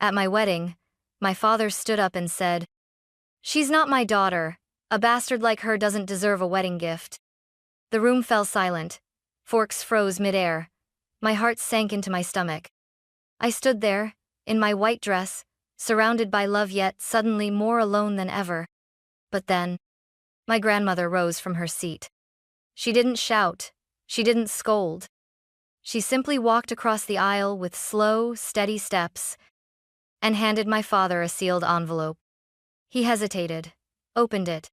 At my wedding, my father stood up and said, "She's not my daughter. A bastard like her doesn't deserve a wedding gift." The room fell silent. Forks froze midair. My heart sank into my stomach. I stood there, in my white dress, surrounded by love yet suddenly more alone than ever. But then, my grandmother rose from her seat. She didn't shout. She didn't scold. She simply walked across the aisle with slow, steady steps and handed my father a sealed envelope. He hesitated, opened it.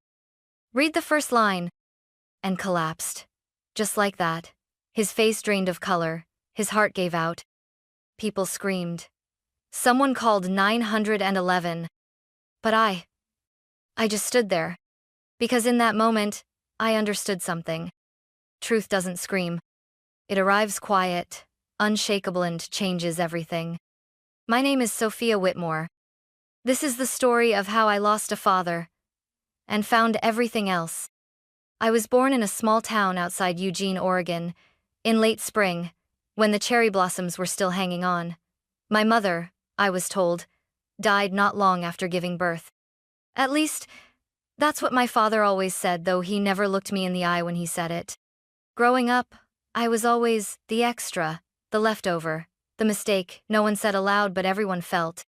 "Read the first line," and collapsed. Just like that. His face drained of color, his heart gave out. People screamed. Someone called 911. But I just stood there. Because in that moment, I understood something. Truth doesn't scream. It arrives quiet, unshakable, and changes everything. My name is Sophia Whitmore. This is the story of how I lost a father and found everything else. I was born in a small town outside Eugene, Oregon, in late spring, when the cherry blossoms were still hanging on. My mother, I was told, died not long after giving birth. At least, that's what my father always said, though he never looked me in the eye when he said it. Growing up, I was always the extra, the leftover, the mistake no one said aloud but everyone felt.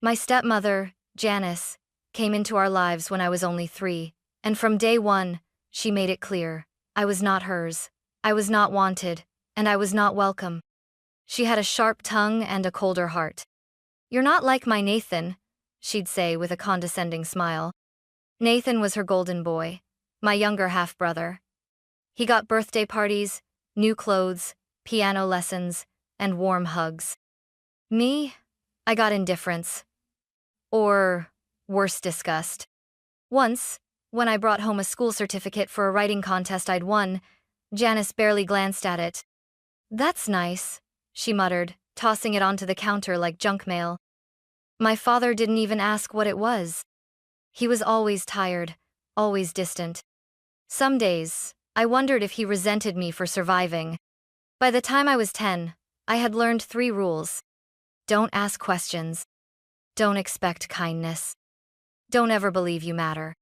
My stepmother, Janice, came into our lives when I was only 3, and from day one, she made it clear, I was not hers, I was not wanted, and I was not welcome. She had a sharp tongue and a colder heart. "You're not like my Nathan," she'd say with a condescending smile. Nathan was her golden boy, my younger half-brother. He got birthday parties, new clothes, piano lessons, and warm hugs. Me, I got indifference. Or, worse, disgust. Once, when I brought home a school certificate for a writing contest I'd won, Janice barely glanced at it. "That's nice," she muttered, tossing it onto the counter like junk mail. My father didn't even ask what it was. He was always tired, always distant. Some days, I wondered if he resented me for surviving. By the time I was 10, I had learned 3 rules. Don't ask questions. Don't expect kindness. Don't ever believe you matter.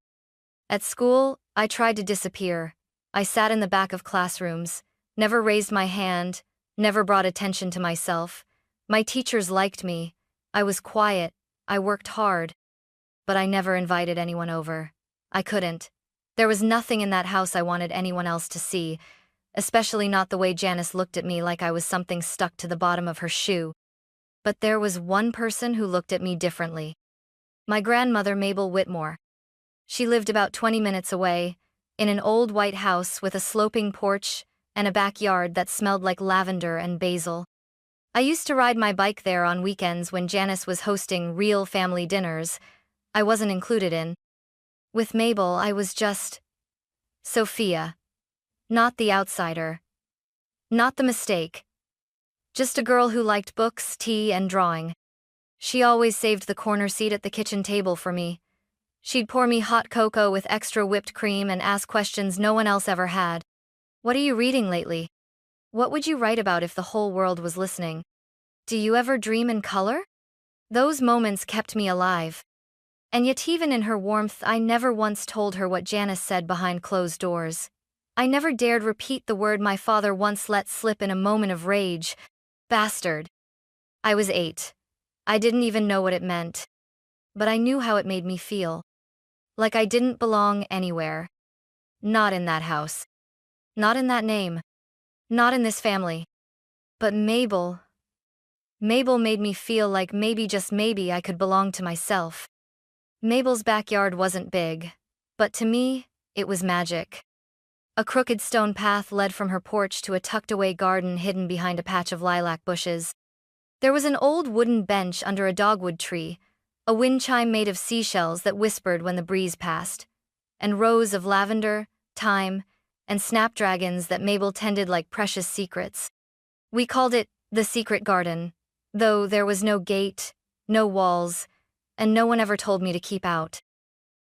At school, I tried to disappear. I sat in the back of classrooms, never raised my hand, never brought attention to myself. My teachers liked me. I was quiet. I worked hard. But I never invited anyone over. I couldn't. There was nothing in that house I wanted anyone else to see, especially not the way Janice looked at me like I was something stuck to the bottom of her shoe. But there was one person who looked at me differently. My grandmother, Mabel Whitmore. She lived about 20 minutes away, in an old white house with a sloping porch and a backyard that smelled like lavender and basil. I used to ride my bike there on weekends when Janice was hosting real family dinners I wasn't included in. With Mabel, I was just Sophia. Not the outsider. Not the mistake. Just a girl who liked books, tea, and drawing. She always saved the corner seat at the kitchen table for me. She'd pour me hot cocoa with extra whipped cream and ask questions no one else ever had. "What are you reading lately? What would you write about if the whole world was listening? Do you ever dream in color?" Those moments kept me alive. And yet even in her warmth, I never once told her what Janice said behind closed doors. I never dared repeat the word my father once let slip in a moment of rage. Bastard. I was 8. I didn't even know what it meant. But I knew how it made me feel. Like I didn't belong anywhere. Not in that house. Not in that name. Not in this family. But Mabel made me feel like maybe, just maybe, I could belong to myself. Mabel's backyard wasn't big, but to me, it was magic. A crooked stone path led from her porch to a tucked-away garden hidden behind a patch of lilac bushes. There was an old wooden bench under a dogwood tree, a wind chime made of seashells that whispered when the breeze passed, and rows of lavender, thyme, and snapdragons that Mabel tended like precious secrets. We called it the secret garden, though there was no gate, no walls, and no one ever told me to keep out.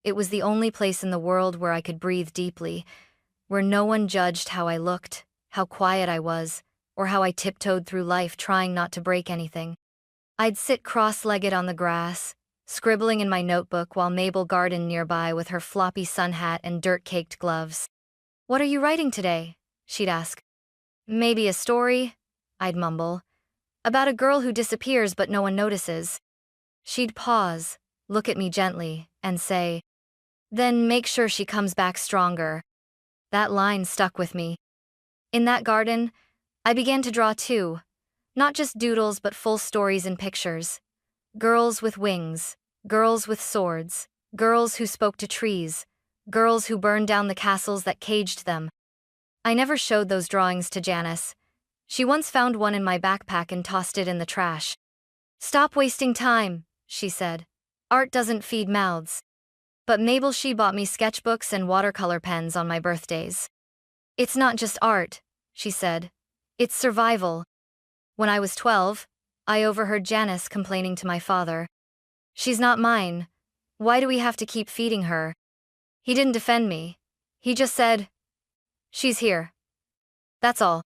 It was the only place in the world where I could breathe deeply, where no one judged how I looked, how quiet I was, or how I tiptoed through life trying not to break anything. I'd sit cross-legged on the grass, scribbling in my notebook while Mabel gardened nearby with her floppy sun hat and dirt-caked gloves. "What are you writing today?" she'd ask. "Maybe a story," I'd mumble. "About a girl who disappears but no one notices." She'd pause, look at me gently, and say, "Then make sure she comes back stronger." That line stuck with me. In that garden, I began to draw too. Not just doodles but full stories and pictures. Girls with wings, girls with swords, girls who spoke to trees, girls who burned down the castles that caged them. I never showed those drawings to Janice. She once found one in my backpack and tossed it in the trash. "Stop wasting time," she said. "Art doesn't feed mouths." But Mabel, she bought me sketchbooks and watercolor pens on my birthdays. "It's not just art," she said. "It's survival." When I was 12, I overheard Janice complaining to my father. "She's not mine. Why do we have to keep feeding her?" He didn't defend me. He just said, "She's here. That's all."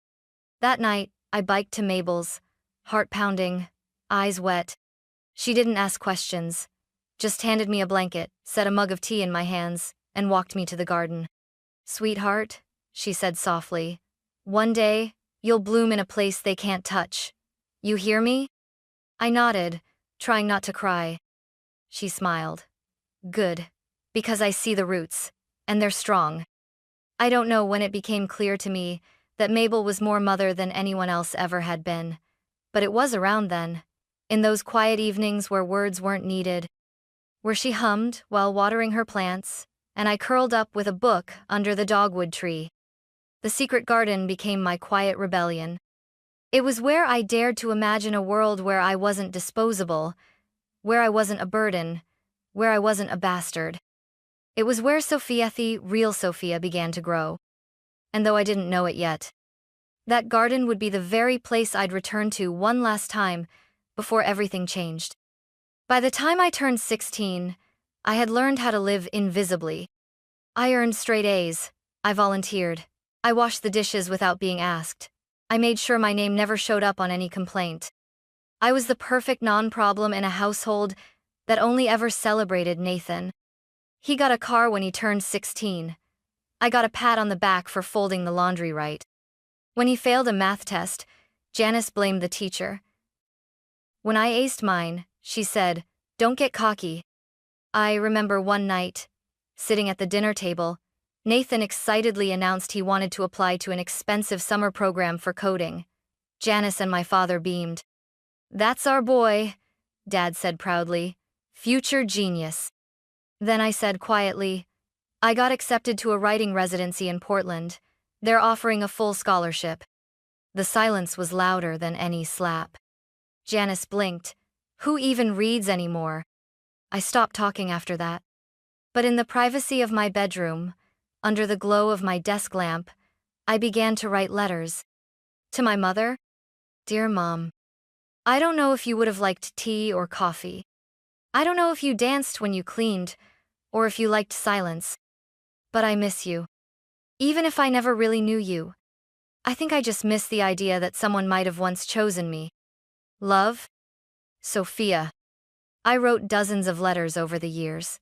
That night, I biked to Mabel's, heart pounding, eyes wet. She didn't ask questions, just handed me a blanket, set a mug of tea in my hands, and walked me to the garden. "Sweetheart," she said softly, "one day, you'll bloom in a place they can't touch. You hear me?" I nodded, trying not to cry. She smiled. "Good. Because I see the roots, and they're strong." I don't know when it became clear to me that Mabel was more mother than anyone else ever had been, but it was around then, in those quiet evenings where words weren't needed, where she hummed while watering her plants, and I curled up with a book under the dogwood tree. The secret garden became my quiet rebellion. It was where I dared to imagine a world where I wasn't disposable, where I wasn't a burden, where I wasn't a bastard. It was where Sophia, the real Sophia, began to grow. And though I didn't know it yet, that garden would be the very place I'd return to one last time before everything changed. By the time I turned 16, I had learned how to live invisibly. I earned straight A's. I volunteered. I washed the dishes without being asked. I made sure my name never showed up on any complaint. I was the perfect non-problem in a household that only ever celebrated Nathan. He got a car when he turned 16. I got a pat on the back for folding the laundry right. When he failed a math test, Janice blamed the teacher. When I aced mine, she said, "Don't get cocky." I remember one night, sitting at the dinner table, Nathan excitedly announced he wanted to apply to an expensive summer program for coding. Janice and my father beamed. "That's our boy," Dad said proudly. "Future genius." Then I said quietly, "I got accepted to a writing residency in Portland. They're offering a full scholarship." The silence was louder than any slap. Janice blinked. Who even reads anymore? I stopped talking after that. But in the privacy of my bedroom, under the glow of my desk lamp, I began to write letters. To my mother, "Dear Mom, I don't know if you would have liked tea or coffee. I don't know if you danced when you cleaned, or if you liked silence. But I miss you. Even if I never really knew you. I think I just miss the idea that someone might have once chosen me. Love, Sophia." I wrote dozens of letters over the years.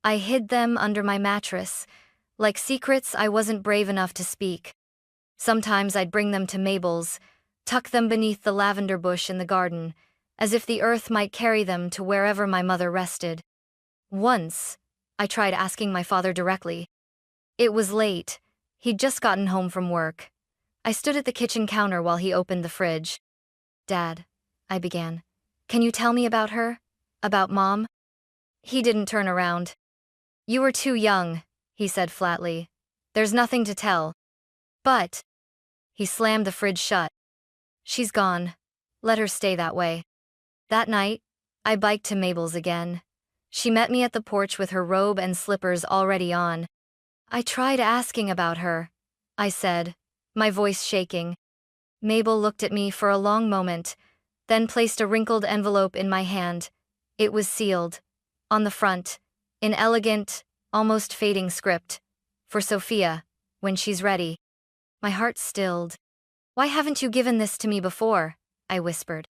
I hid them under my mattress, like secrets I wasn't brave enough to speak. Sometimes I'd bring them to Mabel's, tuck them beneath the lavender bush in the garden, as if the earth might carry them to wherever my mother rested. Once, I tried asking my father directly. It was late. He'd just gotten home from work. I stood at the kitchen counter while he opened the fridge. "Dad," I began, "can you tell me about her? About Mom?" He didn't turn around. "You were too young," he said flatly. "There's nothing to tell." But he slammed the fridge shut. "She's gone. Let her stay that way." That night, I biked to Mabel's again. She met me at the porch with her robe and slippers already on. "I tried asking about her," I said, my voice shaking. Mabel looked at me for a long moment, then placed a wrinkled envelope in my hand. It was sealed. On the front, in elegant, almost fading script, "For Sophia, when she's ready." My heart stilled. "Why haven't you given this to me before?" I whispered.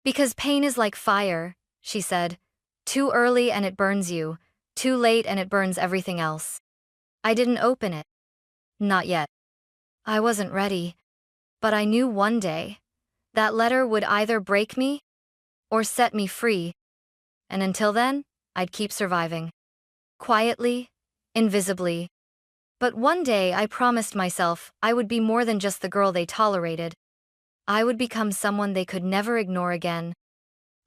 Because pain is like fire, she said. Too early and it burns you, too late and it burns everything else. I didn't open it. Not yet. I wasn't ready. But I knew one day that letter would either break me or set me free. And until then, I'd keep surviving. Quietly, invisibly. But one day I promised myself I would be more than just the girl they tolerated. I would become someone they could never ignore again.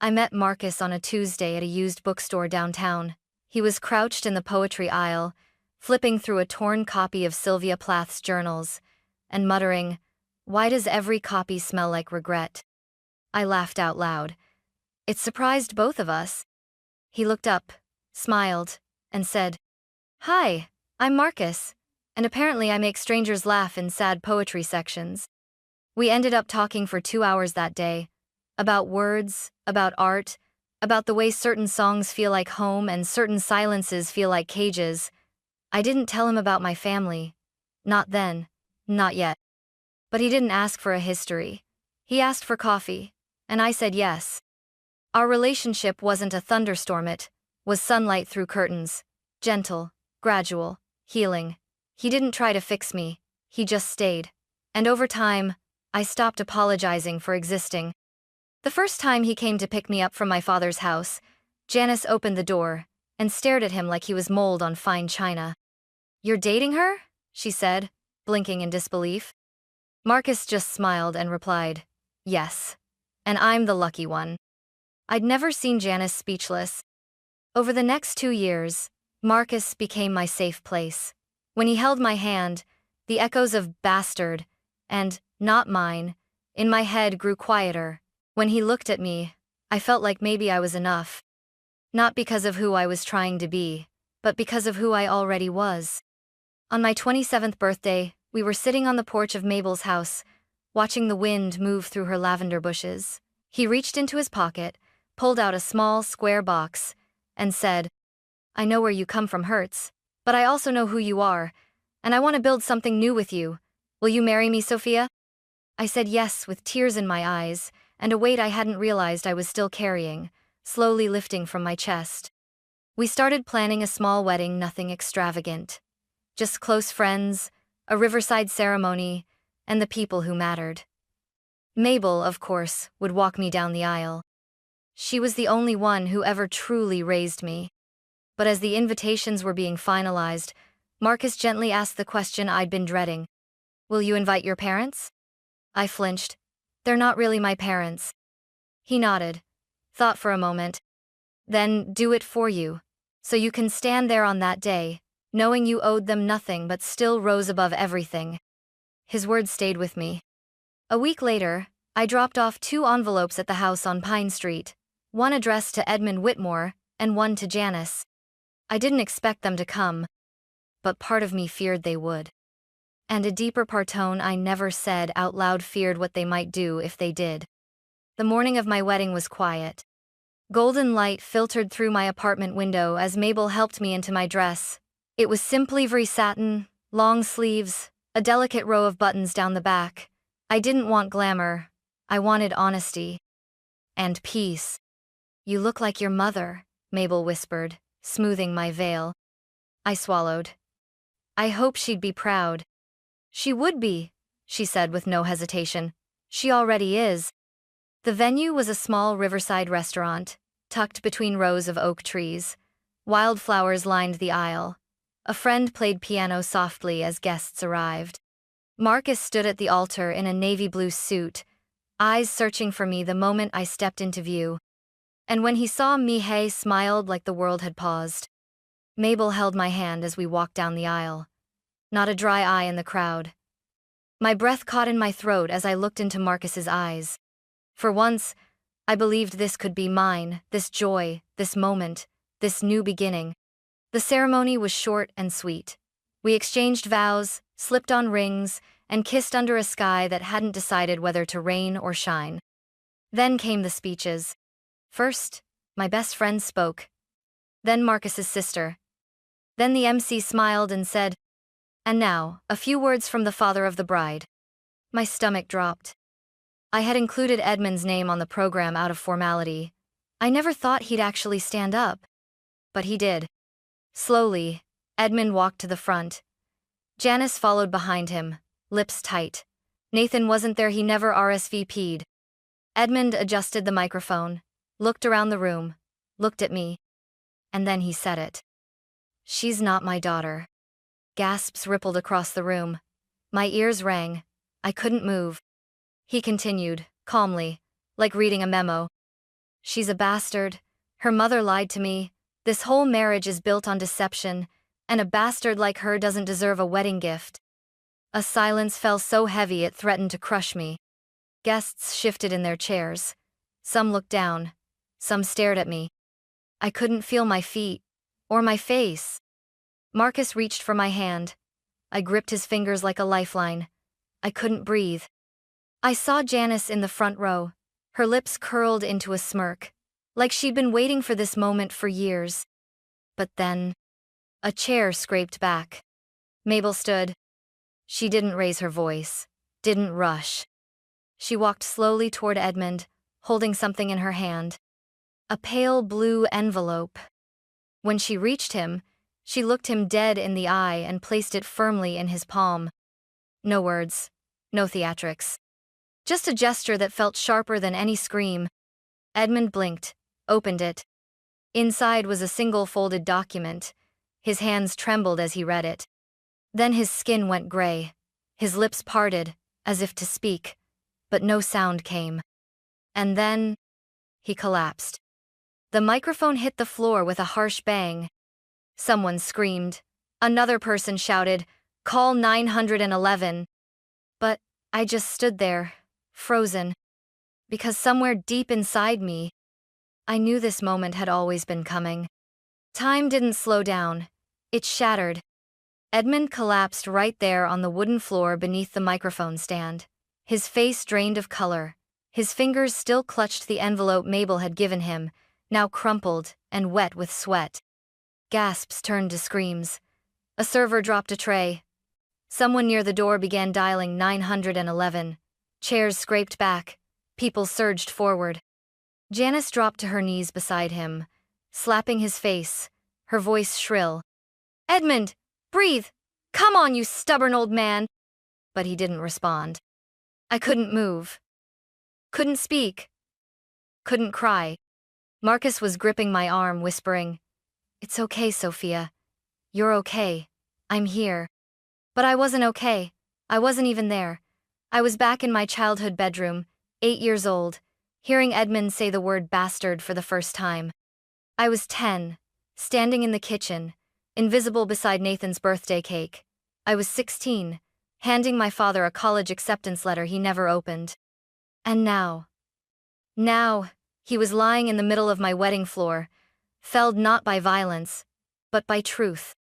I met Marcus on a Tuesday at a used bookstore downtown. He was crouched in the poetry aisle, flipping through a torn copy of Sylvia Plath's journals, and muttering, "Why does every copy smell like regret?" I laughed out loud. It surprised both of us. He looked up, smiled, and said, "Hi, I'm Marcus, and apparently I make strangers laugh in sad poetry sections." We ended up talking for 2 hours that day, about words, about art, about the way certain songs feel like home and certain silences feel like cages. I didn't tell him about my family. Not then, not yet. But he didn't ask for a history. He asked for coffee, and I said yes. Our relationship wasn't a thunderstorm, it was sunlight through curtains, gentle, gradual, healing. He didn't try to fix me, he just stayed. And over time, I stopped apologizing for existing. The first time he came to pick me up from my father's house, Janice opened the door and stared at him like he was mold on fine china. "You're dating her?" she said, blinking in disbelief. Marcus just smiled and replied, "Yes. And I'm the lucky one." I'd never seen Janice speechless. Over the next 2 years, Marcus became my safe place. When he held my hand, the echoes of "bastard" and "not mine" in my head grew quieter. When he looked at me, I felt like maybe I was enough. Not because of who I was trying to be, but because of who I already was. On my 27th birthday, we were sitting on the porch of Mabel's house, watching the wind move through her lavender bushes. He reached into his pocket, pulled out a small, square box, and said, "I know where you come from hurts, but I also know who you are, and I want to build something new with you. Will you marry me, Sophia?" I said yes with tears in my eyes, and a weight I hadn't realized I was still carrying, slowly lifting from my chest. We started planning a small wedding, nothing extravagant. Just close friends, a riverside ceremony, and the people who mattered. Mabel, of course, would walk me down the aisle. She was the only one who ever truly raised me. But as the invitations were being finalized, Marcus gently asked the question I'd been dreading. "Will you invite your parents?" I flinched. "They're not really my parents." He nodded, thought for a moment. "Then do it for you, so you can stand there on that day, knowing you owed them nothing but still rose above everything." His words stayed with me. A week later, I dropped off 2 envelopes at the house on Pine Street, one addressed to Edmund Whitmore and one to Janice. I didn't expect them to come, but part of me feared they would. And a deeper partone I never said out loud feared what they might do if they did. The morning of my wedding was quiet. Golden light filtered through my apartment window as Mabel helped me into my dress. It was simply Ivory satin, long sleeves, a delicate row of buttons down the back. I didn't want glamour. I wanted honesty. And peace. "You look like your mother," Mabel whispered, smoothing my veil. I swallowed. I hope she'd be proud. "She would be," she said with no hesitation. "She already is." The venue was a small riverside restaurant, tucked between rows of oak trees. Wildflowers lined the aisle. A friend played piano softly as guests arrived. Marcus stood at the altar in a navy blue suit, eyes searching for me the moment I stepped into view. And when he saw me, he smiled like the world had paused. Mabel held my hand as we walked down the aisle. Not a dry eye in the crowd. My breath caught in my throat as I looked into Marcus's eyes. For once, I believed this could be mine, this joy, this moment, this new beginning. The ceremony was short and sweet. We exchanged vows, slipped on rings, and kissed under a sky that hadn't decided whether to rain or shine. Then came the speeches. First, my best friend spoke. Then Marcus's sister. Then the MC smiled and said, "And now, a few words from the father of the bride." My stomach dropped. I had included Edmund's name on the program out of formality. I never thought he'd actually stand up. But he did. Slowly, Edmund walked to the front. Janice followed behind him, lips tight. Nathan wasn't there, he never RSVP'd. Edmund adjusted the microphone, looked around the room, looked at me. And then he said it. "She's not my daughter." Gasps rippled across the room. My ears rang. I couldn't move. He continued, calmly, like reading a memo. "She's a bastard. Her mother lied to me. This whole marriage is built on deception, and a bastard like her doesn't deserve a wedding gift." A silence fell so heavy it threatened to crush me. Guests shifted in their chairs. Some looked down. Some stared at me. I couldn't feel my feet, or my face. Marcus reached for my hand. I gripped his fingers like a lifeline. I couldn't breathe. I saw Janice in the front row, her lips curled into a smirk, like she'd been waiting for this moment for years. But then, a chair scraped back. Mabel stood. She didn't raise her voice, didn't rush. She walked slowly toward Edmund, holding something in her hand. A pale blue envelope. When she reached him, she looked him dead in the eye and placed it firmly in his palm. No words, no theatrics. Just a gesture that felt sharper than any scream. Edmund blinked, opened it. Inside was a single folded document. His hands trembled as he read it. Then his skin went gray. His lips parted, as if to speak, but no sound came. And then, he collapsed. The microphone hit the floor with a harsh bang. Someone screamed. Another person shouted, "Call 911. But I just stood there, frozen. Because somewhere deep inside me, I knew this moment had always been coming. Time didn't slow down. It shattered. Edmund collapsed right there on the wooden floor beneath the microphone stand. His face drained of color. His fingers still clutched the envelope Mabel had given him, now crumpled and wet with sweat. Gasps turned to screams. A server dropped a tray. Someone near the door began dialing 911. Chairs scraped back. People surged forward. Janice dropped to her knees beside him, slapping his face, her voice shrill. "Edmund, breathe! Come on, you stubborn old man!" But he didn't respond. I couldn't move. Couldn't speak. Couldn't cry. Marcus was gripping my arm, whispering, "It's okay, Sophia. You're okay. I'm here." But I wasn't okay. I wasn't even there. I was back in my childhood bedroom, 8 years old, hearing Edmund say the word bastard for the first time. I was 10, standing in the kitchen, invisible beside Nathan's birthday cake. I was 16, handing my father a college acceptance letter he never opened. And now, he was lying in the middle of my wedding floor, felled not by violence, but by truth.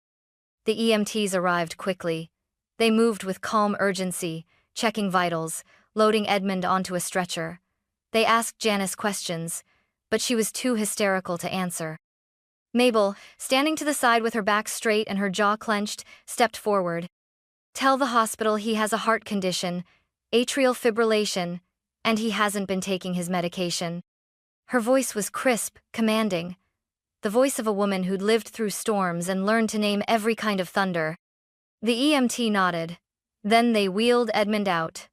The EMTs arrived quickly. They moved with calm urgency, checking vitals, loading Edmund onto a stretcher. They asked Janice questions, but she was too hysterical to answer. Mabel, standing to the side with her back straight and her jaw clenched, stepped forward. "Tell the hospital he has a heart condition, atrial fibrillation, and he hasn't been taking his medication." Her voice was crisp, commanding. The voice of a woman who'd lived through storms and learned to name every kind of thunder. The EMT nodded. Then they wheeled Edmund out.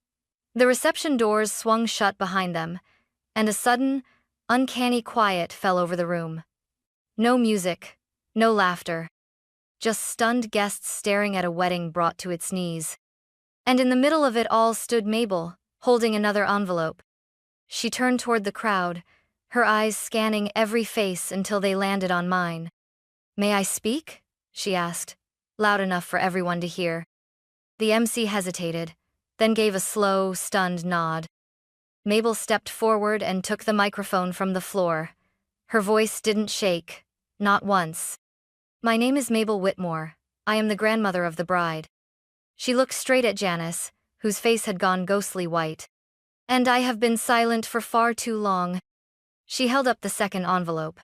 The reception doors swung shut behind them, and a sudden, uncanny quiet fell over the room. No music, no laughter. Just stunned guests staring at a wedding brought to its knees. And in the middle of it all stood Mabel, holding another envelope. She turned toward the crowd, her eyes scanning every face until they landed on mine. "May I speak?" she asked, loud enough for everyone to hear. The MC hesitated, then gave a slow, stunned nod. Mabel stepped forward and took the microphone from the floor. Her voice didn't shake, not once. "My name is Mabel Whitmore. I am the grandmother of the bride." She looked straight at Janice, whose face had gone ghostly white. "And I have been silent for far too long." She held up the second envelope.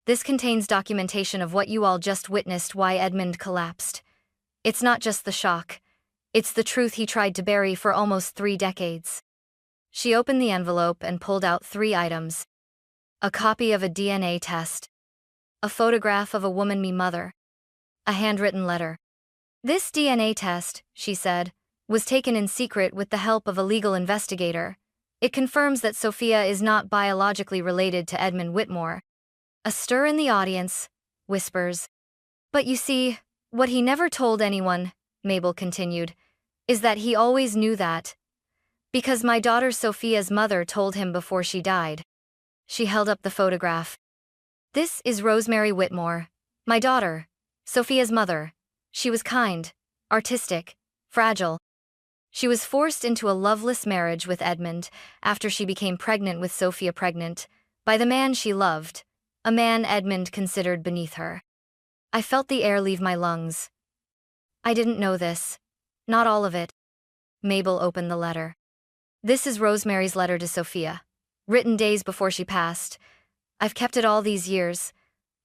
"This contains documentation of what you all just witnessed, why Edmund collapsed. It's not just the shock. It's the truth he tried to bury for almost 3 decades. She opened the envelope and pulled out 3 items. A copy of a DNA test. A photograph of a woman me mother. A handwritten letter. This DNA test, she said, was taken in secret with the help of a legal investigator. It confirms that Sophia is not biologically related to Edmund Whitmore. A stir in the audience, whispers. But you see, what he never told anyone, Mabel continued, is that he always knew that. Because my daughter Sophia's mother told him before she died. She held up the photograph. This is Rosemary Whitmore, my daughter, Sophia's mother. She was kind, artistic, fragile. She was forced into a loveless marriage with Edmund after she became pregnant with Sophia by the man she loved, a man Edmund considered beneath her. I felt the air leave my lungs. I didn't know this. Not all of it. Mabel opened the letter. This is Rosemary's letter to Sophia, written days before she passed. I've kept it all these years.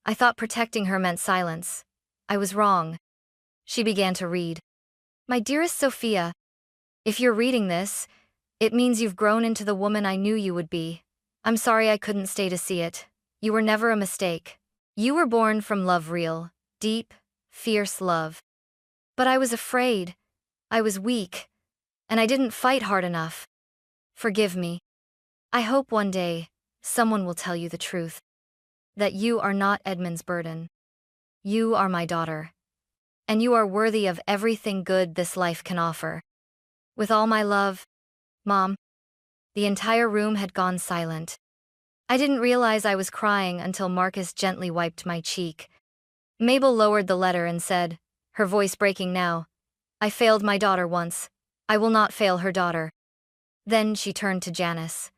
I thought protecting her meant silence. I was wrong. She began to read. My dearest Sophia, if you're reading this, it means you've grown into the woman I knew you would be. I'm sorry I couldn't stay to see it. You were never a mistake. You were born from love, real, deep, fierce love. But I was afraid. I was weak. And I didn't fight hard enough. Forgive me. I hope one day, someone will tell you the truth. That you are not Edmund's burden. You are my daughter. And you are worthy of everything good this life can offer. With all my love, Mom. The entire room had gone silent. I didn't realize I was crying until Marcus gently wiped my cheek. Mabel lowered the letter and said, her voice breaking now, I failed my daughter once. I will not fail her daughter. Then she turned to Janice.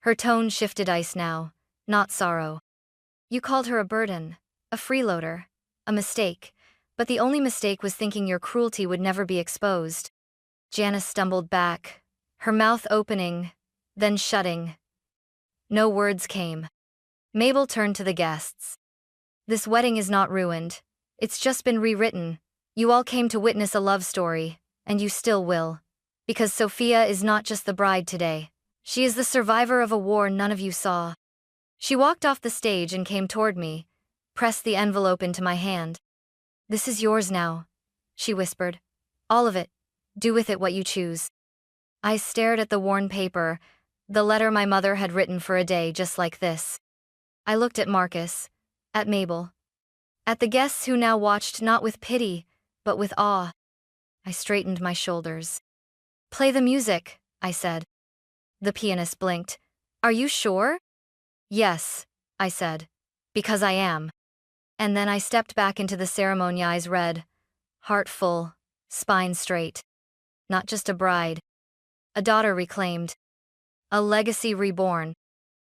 Her tone shifted ice now, not sorrow. You called her a burden, a freeloader, a mistake, but the only mistake was thinking your cruelty would never be exposed. Janice stumbled back, her mouth opening, then shutting. No words came. Mabel turned to the guests. This wedding is not ruined. It's just been rewritten. You all came to witness a love story, and you still will. Because Sophia is not just the bride today. She is the survivor of a war none of you saw. She walked off the stage and came toward me, pressed the envelope into my hand. This is yours now, she whispered. All of it. Do with it what you choose. I stared at the worn paper, the letter my mother had written for a day just like this. I looked at Marcus, at Mabel, at the guests who now watched not with pity, but with awe. I straightened my shoulders. Play the music, I said. The pianist blinked. Are you sure? Yes, I said. Because I am. And then I stepped back into the ceremony, eyes red, heart full, spine straight. Not just a bride. A daughter reclaimed. A legacy reborn.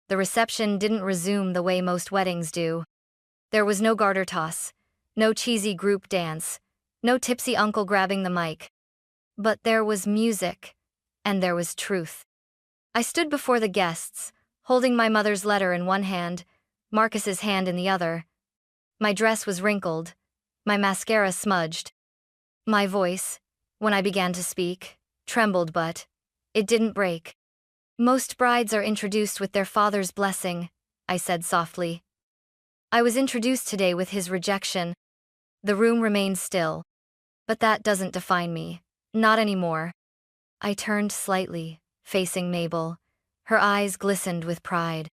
The reception didn't resume the way most weddings do. There was no garter toss, no cheesy group dance, no tipsy uncle grabbing the mic. But there was music, and there was truth. I stood before the guests, holding my mother's letter in one hand, Marcus's hand in the other. My dress was wrinkled, my mascara smudged. My voice, when I began to speak, trembled, but it didn't break. Most brides are introduced with their father's blessing, I said softly. I was introduced today with his rejection. The room remained still. But that doesn't define me. Not anymore. I turned slightly, facing Mabel. Her eyes glistened with pride.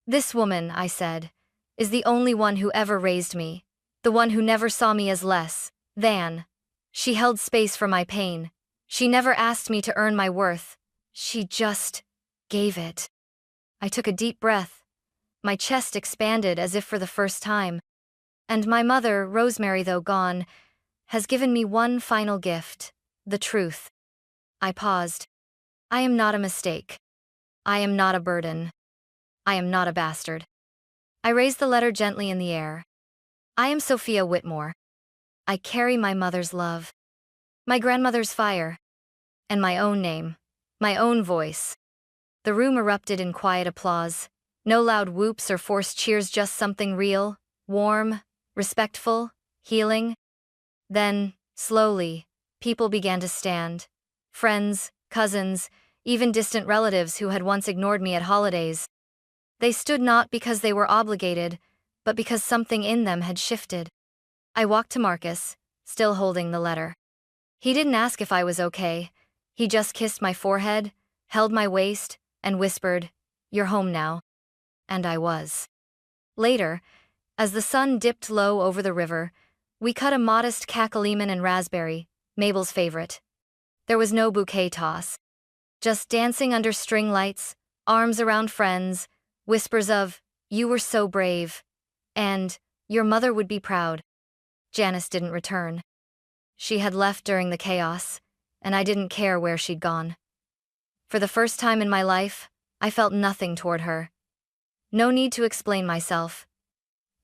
This woman, I said, is the only one who ever raised me, the one who never saw me as less than. She held space for my pain. She never asked me to earn my worth. She just gave it. I took a deep breath. My chest expanded as if for the first time. And my mother, Rosemary, though gone, has given me one final gift, the truth. I paused. I am not a mistake. I am not a burden. I am not a bastard. I raised the letter gently in the air. I am Sophia Whitmore. I carry my mother's love, my grandmother's fire, and my own name, my own voice. The room erupted in quiet applause. No loud whoops or forced cheers, just something real, warm, respectful, healing. Then, slowly, people began to stand. Friends, cousins, even distant relatives who had once ignored me at holidays. They stood not because they were obligated, but because something in them had shifted. I walked to Marcus, still holding the letter. He didn't ask if I was okay. He just kissed my forehead, held my waist, and whispered, "You're home now." And I was. Later, as the sun dipped low over the river, we cut a modest cackle-lemon and raspberry, Mabel's favorite. There was no bouquet toss. Just dancing under string lights, arms around friends, whispers of, "You were so brave," and, "Your mother would be proud." Janice didn't return. She had left during the chaos, and I didn't care where she'd gone. For the first time in my life, I felt nothing toward her. No need to explain myself.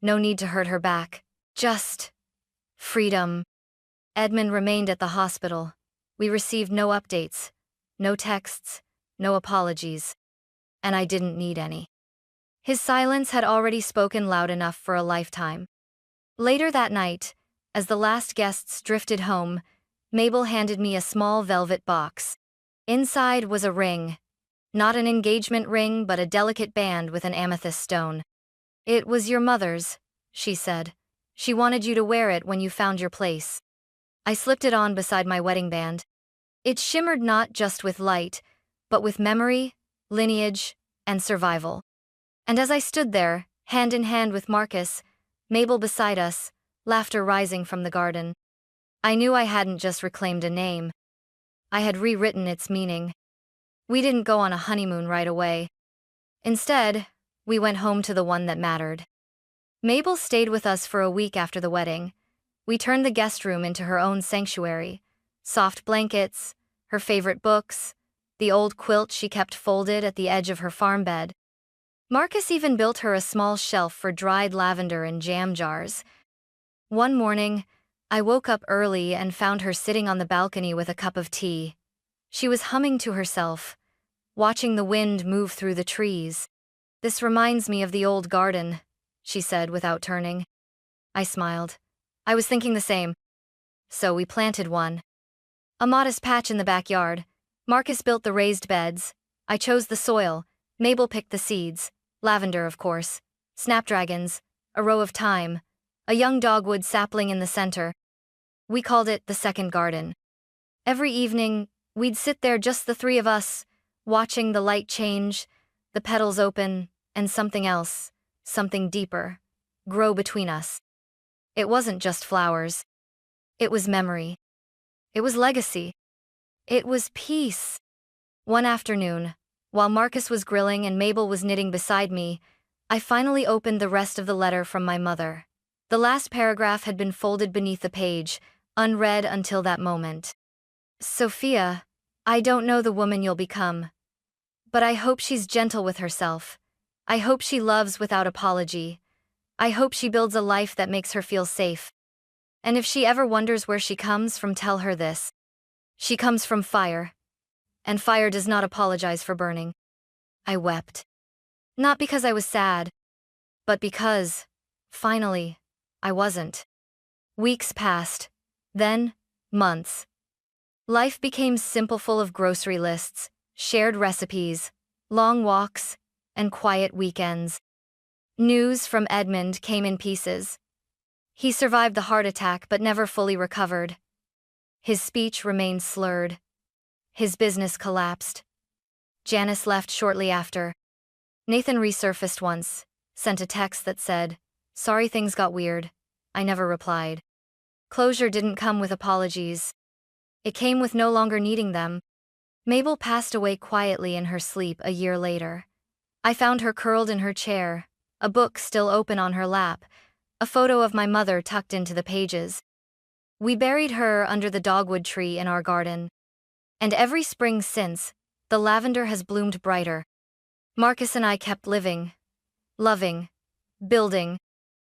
No need to hurt her back. Just freedom. Edmund remained at the hospital. We received no updates, no texts, no apologies. And I didn't need any. His silence had already spoken loud enough for a lifetime. Later that night, as the last guests drifted home, Mabel handed me a small velvet box. Inside was a ring. Not an engagement ring, but a delicate band with an amethyst stone. "It was your mother's," she said. "She wanted you to wear it when you found your place." I slipped it on beside my wedding band. It shimmered not just with light, but with memory, lineage, and survival. And as I stood there, hand in hand with Marcus, Mabel beside us, laughter rising from the garden, I knew I hadn't just reclaimed a name. I had rewritten its meaning. We didn't go on a honeymoon right away. Instead, we went home to the one that mattered. Mabel stayed with us for a week after the wedding. We turned the guest room into her own sanctuary. Soft blankets, her favorite books, the old quilt she kept folded at the edge of her farm bed. Marcus even built her a small shelf for dried lavender and jam jars. One morning, I woke up early and found her sitting on the balcony with a cup of tea. She was humming to herself, watching the wind move through the trees. "This reminds me of the old garden," she said without turning. I smiled. I was thinking the same. So we planted one. A modest patch in the backyard. Marcus built the raised beds. I chose the soil. Mabel picked the seeds. Lavender, of course. Snapdragons. A row of thyme. A young dogwood sapling in the center. We called it the second garden. Every evening, we'd sit there, just the three of us, watching the light change, the petals open, and something else, something deeper, grow between us. It wasn't just flowers. It was memory. It was legacy. It was peace. One afternoon, while Marcus was grilling and Mabel was knitting beside me, I finally opened the rest of the letter from my mother. The last paragraph had been folded beneath the page, unread until that moment. "Sophia, I don't know the woman you'll become. But I hope she's gentle with herself. I hope she loves without apology. I hope she builds a life that makes her feel safe. And if she ever wonders where she comes from, tell her this. She comes from fire. And fire does not apologize for burning." I wept. Not because I was sad, but because, finally, I wasn't. Weeks passed. Then, months. Life became simple, full of grocery lists, shared recipes, long walks, and quiet weekends. News from Edmund came in pieces. He survived the heart attack but never fully recovered. His speech remained slurred. His business collapsed. Janice left shortly after. Nathan resurfaced once, sent a text that said, "Sorry things got weird." I never replied. Closure didn't come with apologies. It came with no longer needing them. Mabel passed away quietly in her sleep a year later. I found her curled in her chair, a book still open on her lap, a photo of my mother tucked into the pages. We buried her under the dogwood tree in our garden. And every spring since, the lavender has bloomed brighter. Marcus and I kept living, loving, building.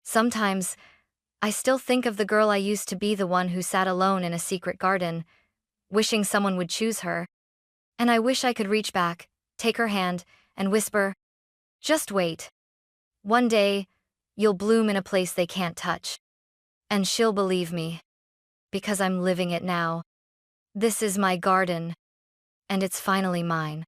Sometimes, I still think of the girl I used to be, the one who sat alone in a secret garden, wishing someone would choose her. And I wish I could reach back, take her hand, and whisper, "Just wait. One day, you'll bloom in a place they can't touch." And she'll believe me. Because I'm living it now. This is my garden. and it's finally mine.